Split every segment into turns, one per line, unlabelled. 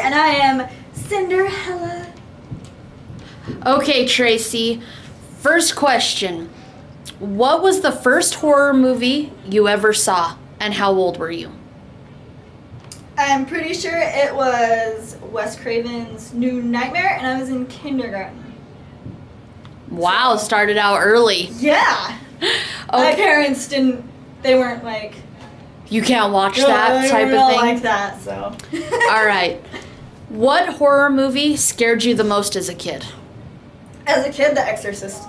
and I am Cinderella.
Okay, Tracy. First question. What was the first horror movie you ever saw, and how old were you?
I'm pretty sure it was Wes Craven's New Nightmare, and I was in kindergarten.
Wow, started out early.
Yeah. My parents they weren't like...
You can't watch that type of thing?
like that, so...
All right. What horror movie scared you the most as a kid?
As a kid, The Exorcist.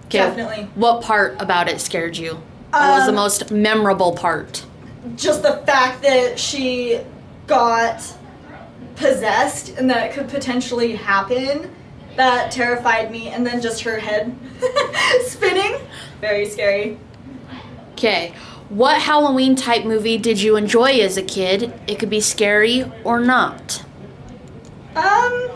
Okay.
Definitely.
What part about it scared you? What was the most memorable part?
Just the fact that she got possessed and that it could potentially happen. That terrified me. And then just her head spinning. Very scary.
Okay. What Halloween type movie did you enjoy as a kid? It could be scary or not.
I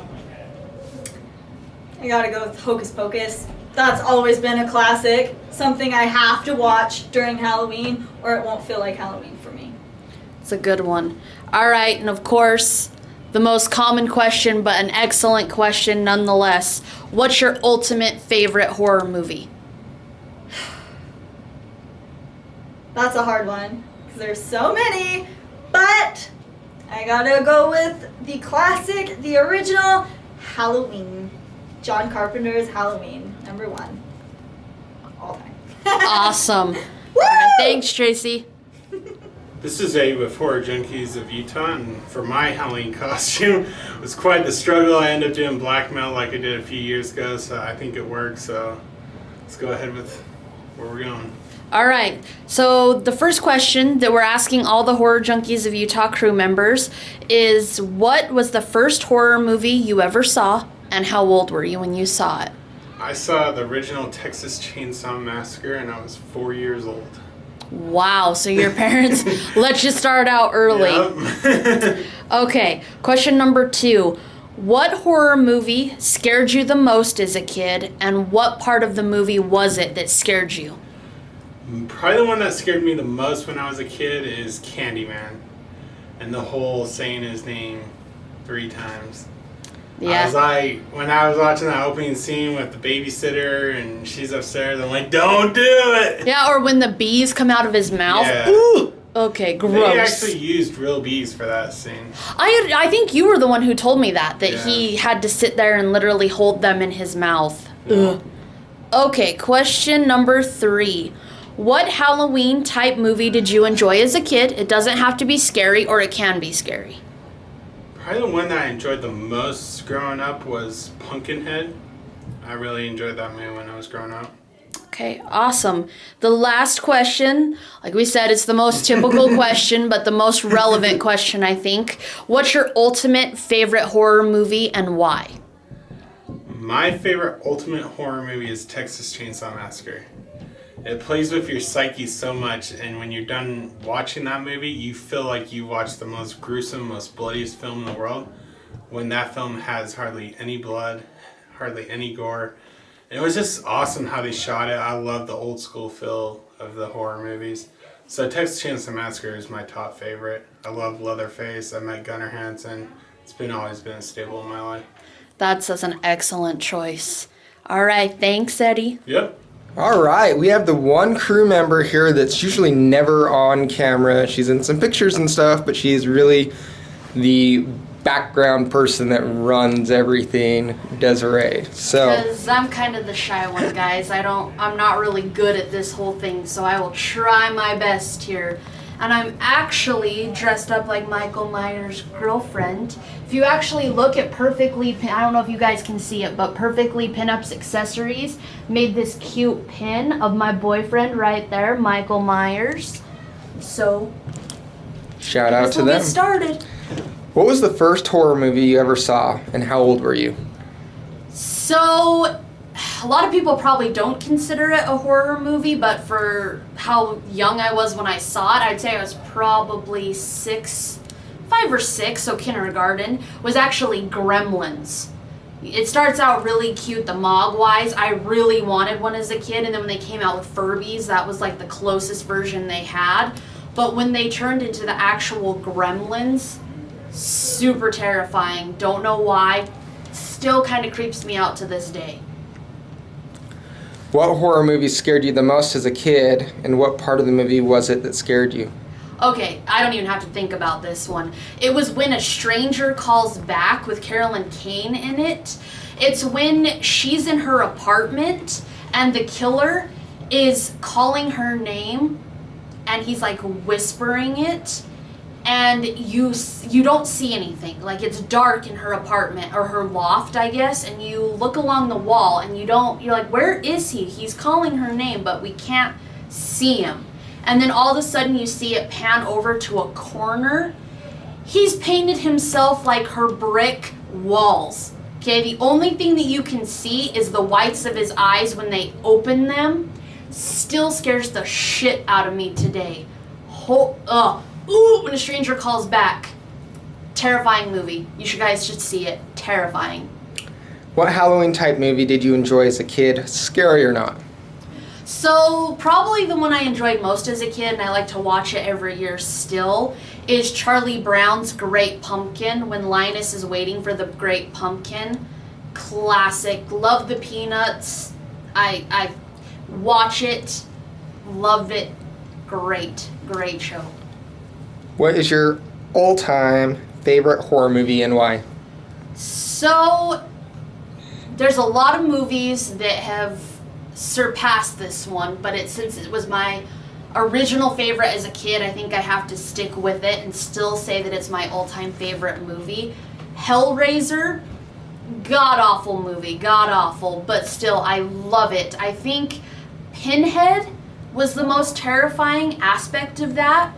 gotta go with Hocus Pocus. That's always been a classic. Something I have to watch during Halloween or it won't feel like Halloween for me.
It's a good one. All right, and of course, the most common question, but an excellent question nonetheless. What's your ultimate favorite horror movie?
That's a hard one because there's so many, but I gotta go with the classic, the original Halloween. John Carpenter's Halloween, #1. All time.
Awesome. All right, thanks, Tracy.
This is Eddie with Horror Junkies of Utah, and for my Halloween costume, it was quite the struggle. I ended up doing black melt like I did a few years ago, so I think it worked. So let's go ahead with where we're going.
All right, so the first question that we're asking all the Horror Junkies of Utah crew members is, what was the first horror movie you ever saw, and how old were you when you saw it?
I saw the original Texas Chainsaw Massacre, and I was 4 years old.
Wow, so your parents let you start out early.
Yep.
Okay, question number 2. What horror movie scared you the most as a kid, and what part of the movie was it that scared you?
Probably the one that scared me the most when I was a kid is Candyman, and the whole saying his name 3 times.
Yeah.
I was like, when I was watching that opening scene with the babysitter and she's upstairs, I'm like, don't do it!
Yeah, or when the bees come out of his mouth.
Yeah.
Ooh! Okay, gross.
They actually used real bees for that scene.
I think you were the one who told me that
Yeah.
he had to sit there and literally hold them in his mouth.
Yeah.
Okay, question number 3. What Halloween type movie did you enjoy as a kid? It doesn't have to be scary, or it can be scary.
Probably the one that I enjoyed the most growing up was Pumpkinhead. I really enjoyed that movie when I was growing up.
Okay, awesome. The last question, like we said, it's the most typical question, but the most relevant question, I think. What's your ultimate favorite horror movie and why?
My favorite ultimate horror movie is Texas Chainsaw Massacre. It plays with your psyche so much, and when you're done watching that movie, you feel like you watched the most gruesome, most bloodiest film in the world, when that film has hardly any blood, hardly any gore. And it was just awesome how they shot it. I love the old school feel of the horror movies. So Texas Chainsaw Massacre is my top favorite. I love Leatherface. I met Gunnar Hansen. It's always been a staple in my life.
That's an excellent choice. All right, thanks, Eddie.
Yep.
All right, we have the one crew member here that's usually never on camera. She's in some pictures and stuff, but she's really the background person that runs everything, Desiree. So,
Because I'm kind of the shy one, guys. I'm not really good at this whole thing, so I will try my best here. And I'm actually dressed up like Michael Myers' girlfriend. If you actually look at I don't know if you guys can see it, but Perfectly Pinup's accessories made this cute pin of my boyfriend right there, Michael Myers. So,
shout out to
we'll
them.
get started.
What was the first horror movie you ever saw, and how old were you?
So, a lot of people probably don't consider it a horror movie, but for how young I was when I saw it, I'd say I was probably 5 or 6, so kindergarten, was actually Gremlins. It starts out really cute, the Mogwais. I really wanted one as a kid, and then when they came out with Furbies, that was like the closest version they had. But when they turned into the actual Gremlins, Super terrifying. Don't know why. Still kind of creeps me out to this day.
What horror movie scared you the most as a kid, and what part of the movie was it that scared you?
Okay, I don't even have to think about this one. It was When a Stranger Calls Back with Carolyn Kane in it. It's when she's in her apartment and the killer is calling her name and he's like whispering it, and you don't see anything. Like, it's dark in her apartment, or her loft, I guess, and you look along the wall and you're like, where is he? He's calling her name, but we can't see him. And then all of a sudden you see it pan over to a corner. He's painted himself like her brick walls. Okay, the only thing that you can see is the whites of his eyes when they open them. Still scares the shit out of me today. When a Stranger Calls Back. Terrifying movie. You guys should see it. Terrifying.
What Halloween type movie did you enjoy as a kid, scary or not?
So, probably the one I enjoyed most as a kid, and I like to watch it every year still, is Charlie Brown's Great Pumpkin, when Linus is waiting for the Great Pumpkin. Classic. Love the Peanuts. I watch it. Love it. Great. Great show.
What is your all-time favorite horror movie and why?
So, there's a lot of movies that have surpassed this one, but since it was my original favorite as a kid, I think I have to stick with it and still say that it's my all-time favorite movie. Hellraiser, god-awful movie, god-awful, but still, I love it. I think Pinhead was the most terrifying aspect of that,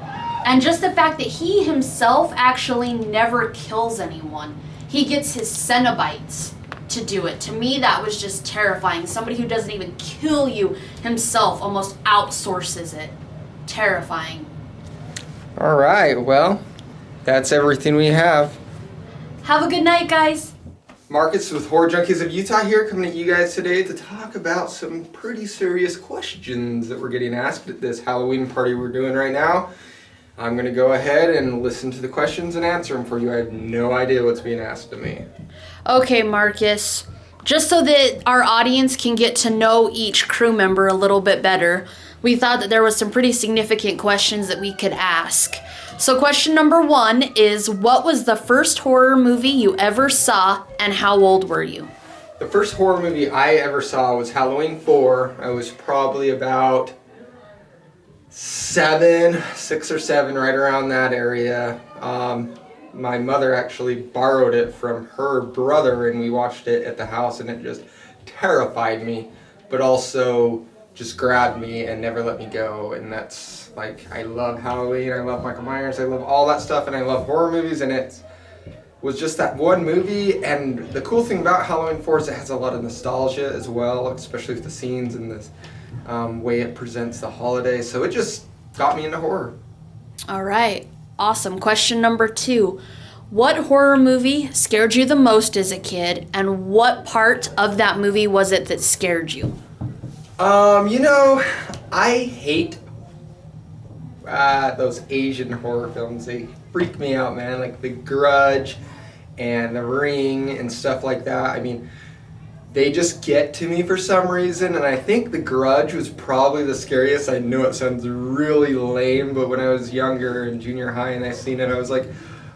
and just the fact that he himself actually never kills anyone. He gets his Cenobites to do it. To me, that was just terrifying. Somebody who doesn't even kill you himself almost outsources it. Terrifying.
All right, well, that's everything we have.
Have a good night, guys.
Marcus with Horror Junkies of Utah here, coming at you guys today to talk about some pretty serious questions that we're getting asked at this Halloween party we're doing right now. I'm going to go ahead and listen to the questions and answer them for you. I have no idea what's being asked of me.
Okay, Marcus. Just so that our audience can get to know each crew member a little bit better, we thought that there was some pretty significant questions that we could ask. So question number 1 is, what was the first horror movie you ever saw, and how old were you?
The first horror movie I ever saw was Halloween 4. I was probably about 6 or 7, right around that area. My mother actually borrowed it from her brother, and we watched it at the house, and it just terrified me, but also just grabbed me and never let me go. And that's, like, I love Halloween, I love Michael Myers, I love all that stuff, and I love horror movies, and it was just that one movie. And the cool thing about Halloween 4 is it has a lot of nostalgia as well, especially with the scenes and this way it presents the holiday. So it just got me into horror.
All right. Awesome. Question number 2. What horror movie scared you the most as a kid, and what part of that movie was it that scared you?
I hate those Asian horror films. They freak me out, man. Like The Grudge and The Ring and stuff like that. I mean, they just get to me for some reason, and I think The Grudge was probably the scariest. I know it sounds really lame, but when I was younger in junior high and I seen it, I was like,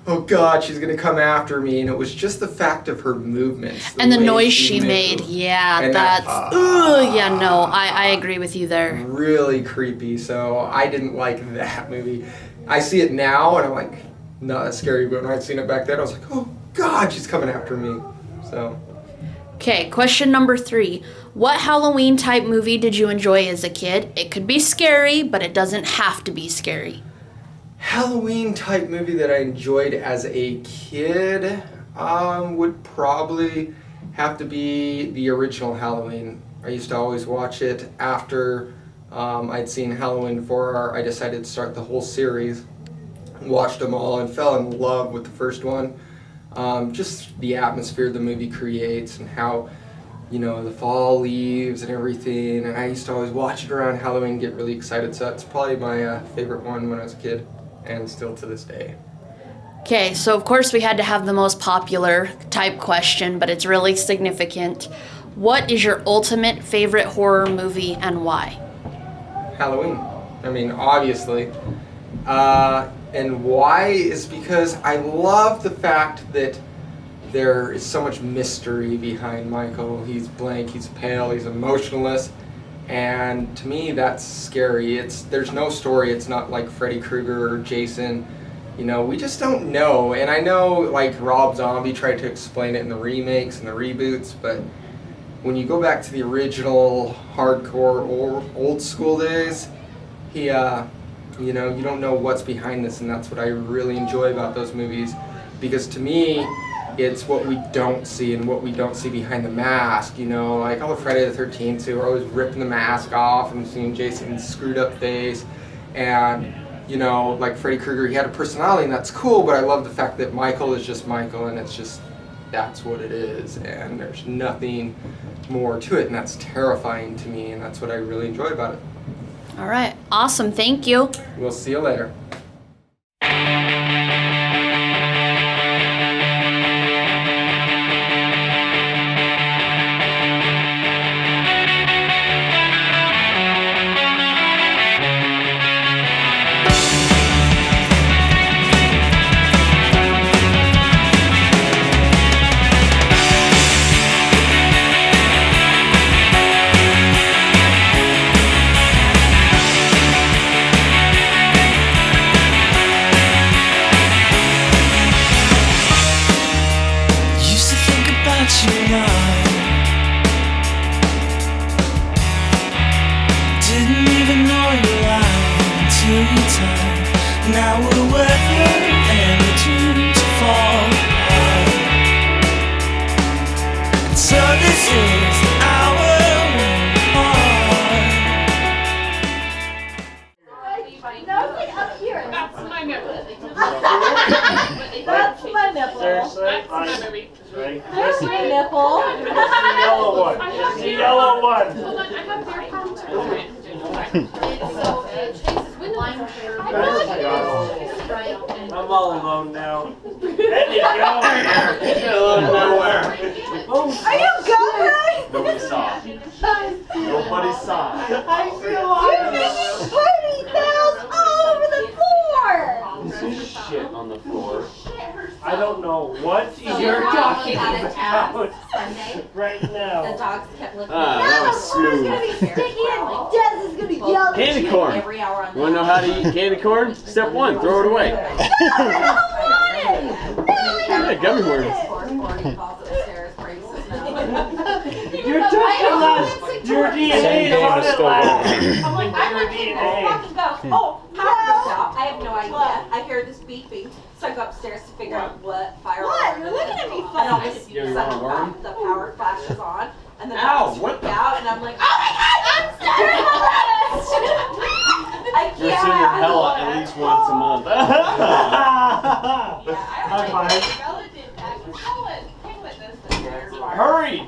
oh God, she's gonna come after me. And it was just the fact of her movements.
And the noise she made. Yeah,
and
that's, I agree with you there.
Really creepy, so I didn't like that movie. I see it now and I'm like, not that scary, but when I'd seen it back then, I was like, oh God, she's coming after me. So.
Okay, question number 3. What Halloween type movie did you enjoy as a kid? It could be scary, but it doesn't have to be scary.
Halloween type movie that I enjoyed as a kid would probably have to be the original Halloween. I used to always watch it after I'd seen Halloween 4. I decided to start the whole series, watched them all, and fell in love with the first one. Just the atmosphere the movie creates and how, the fall leaves and everything. And I used to always watch it around Halloween, get really excited. So that's probably my favorite one when I was a kid, and still to this day.
Okay, so of course we had to have the most popular type question, but it's really significant. What is your ultimate favorite horror movie and why?
Halloween. I mean, obviously. And why is because I love the fact that there is so much mystery behind Michael. He's blank, he's pale, he's emotionless. And to me, that's scary. There's no story. It's not like Freddy Krueger or Jason. You know, we just don't know. And I know, like, Rob Zombie tried to explain it in the remakes and the reboots, but when you go back to the original hardcore old school days, he, you know, you don't know what's behind this, and that's what I really enjoy about those movies. Because to me, it's what we don't see and what we don't see behind the mask, you know, like all the Friday the 13th who are always ripping the mask off and seeing Jason's screwed up face. And, you know, like Freddy Krueger, he had a personality and that's cool, but I love the fact that Michael is just Michael and it's just, that's what it is. And there's nothing more to it, and that's terrifying to me, and that's what I really enjoy about it.
All right, awesome, thank you.
We'll see you later.
Now we're weathered and we turn to fall apart. And so this is our heart.
No, it's like up here.
That's my nipple.
That's my nipple.
Seriously?
That's my movie.
Right?
There's my nipple.
It's the yellow one. It's the yellow one.
Hold on, I have beer pong too.
I'm all alone now. There you go. Hello, nowhere.
Are you good?
Nobody saw. Nobody saw.
I feel like party fouls all over the floor.
There's shit on the floor. I don't know what you're talking about right now.
The dogs kept looking
That was smooth.
It's gonna be sticky and Des is gonna be yelling.
Candy corn.
every hour on
You wanna know how to eat candy corn? Step one, throw it away. Yeah, gummy worms.
You're touching us. Your DNA is on it, lad.
I'm like, I'm
Your
not kidding.
DNA.
Fucking go. Oh, power goes out. I have no idea. I hear this beeping, so I go upstairs to figure out what fire
What?
alarm
You're
it
looking
is.
at me
And
funny.
all of a sudden,
You want a worm?
the power flashes on, and the
Ow,
dogs
what
freak
the-
out, and I'm like, oh my god, I'm starving. I can't.
You're seeing Hella at least once a month.
High five. Hurry!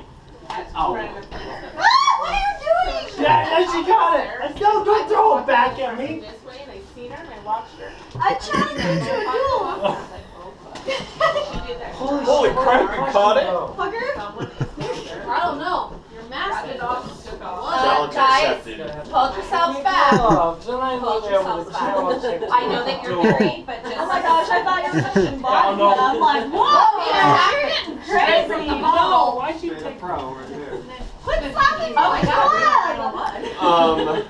Oh.
What are you doing?
Yeah, she got it. No, don't throw it back at me.
This way, and I seen her, and I watched her.
I challenged you to a duel.
Holy crap, you caught it?
Fucker.
I don't know. Your mask is off.
Challenge
guys?
accepted.
Hold yourselves back.
Oh, tonight
Hold
we'll be able
yourselves
to
back.
challenge
I know that you're married, but just.
Oh my gosh, I thought you were touching body,
no.
but I'm like, whoa,
Yeah.
you're getting crazy.
No, why'd you take pro right there?
Quit slapping
Oh my
my
god.
blood.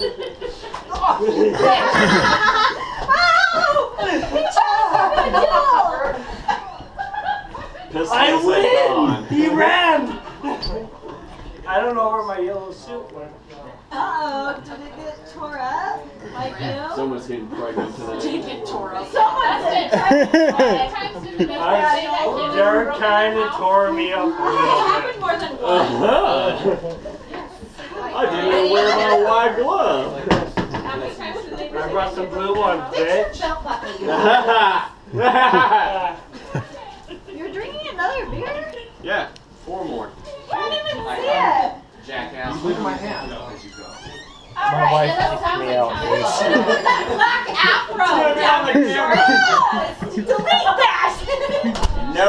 Pistol
I
is
win!
on.
He ran! I don't know where my yellow suit went.
Uh-oh, did it get tore up? Like you?
Someone's getting pregnant tonight.
Someone did.
Derek kind of tore me up a
It
little
happened more than once.
Uh-huh. I didn't even wear my white glove.
bit. I brought some blue ones, bitch.
You're drinking another beer?
Yeah, 4 more.
I didn't even see it.
Jackass.
Look at my hand.
Oh,
My wife freaked me out, dude.
That black afro down
on the
your
camera.
shirt. Delete that.
No.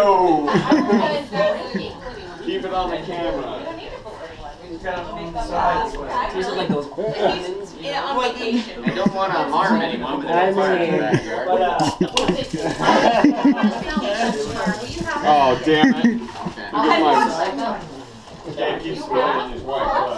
Keep it on the camera.
These are like those old demons.
Yeah, on vacation.
I don't want to alarm anyone, but
I
there's a fire in the
mean,
backyard.
Oh, damn it.
Okay.
Can't keep spoiling his wife.